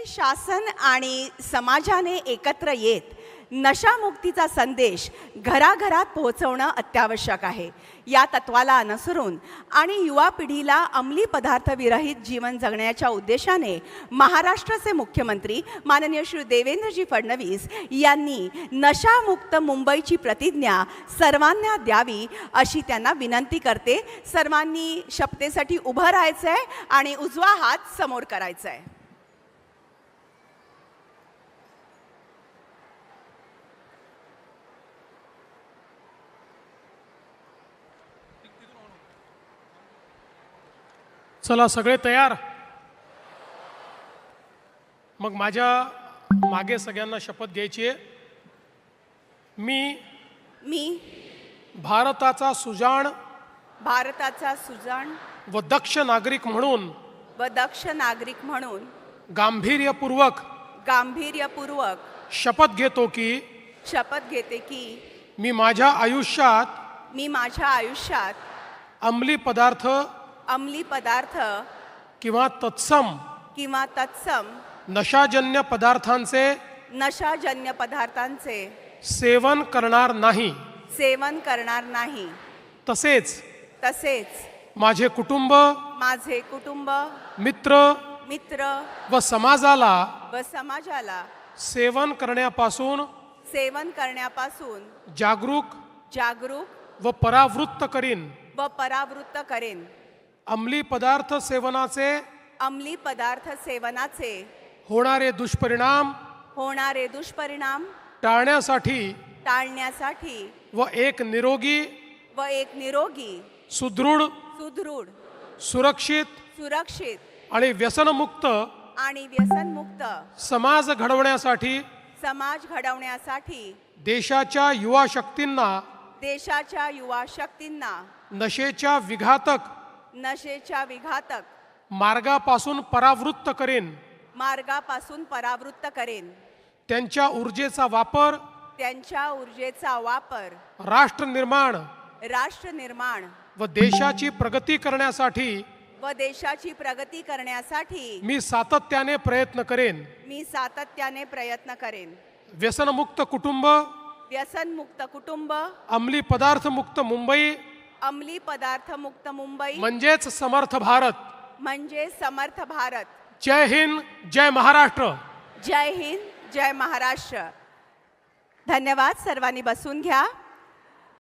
शासन आणि समाजाने एकत्र येत नशामुक्तीचा संदेश घराघरात पोहोचवणं अत्यावश्यक आहे। या तत्वाला अनुसरून आणि युवा पिढीला अंमली पदार्थ विरहित जीवन जगण्याच्या उद्देशाने महाराष्ट्राचे मुख्यमंत्री माननीय श्री देवेंद्रजी फडणवीस यांनी नशामुक्त मुंबईची प्रतिज्ञा सर्वांना द्यावी अशी त्यांना विनंती करते। सर्वांनी शपथेसाठी उभं राहायचं आहे आणि उजवा हात समोर करायचा आहे। चला सगळे तयार। मग माझ्या मागे सगळ्यांना शपथ घ्यायची आहे। मी भारताचा सुजाण व दक्ष नागरिक म्हणून गांभीर्यपूर्वक शपथ घेतो की मी माझ्या आयुष्यात अंमली पदार्थ किंवा तत्सम नशाजन्य पदार्थांचे सेवन करणार नाही। तसेच माझे कुटुंब मित्र व समाजाला सेवन करण्यापासून जागरूक व परावृत्त करीन। अंमली पदार्थ सेवनाचे होणारे दुष्परिणाम टाळण्यासाठी व एक निरोगी सुदृढ सुरक्षित आणि व्यसनमुक्त समाज घडवण्यासाठी देशाच्या युवा शक्तींना नशेच्या विघातक मार्गापासून परावृत्त करेन। त्यांच्या ऊर्जेचा वापर राष्ट्र निर्माण व देशाची प्रगती करण्यासाठी मी सातत्याने प्रयत्न करेन। व्यसनमुक्त कुटुंब अंमली पदार्थ मुक्त मुंबई म्हणजेच समर्थ भारत। जय हिंद, जय महाराष्ट्र। धन्यवाद। सर्वांनी बसून घ्या।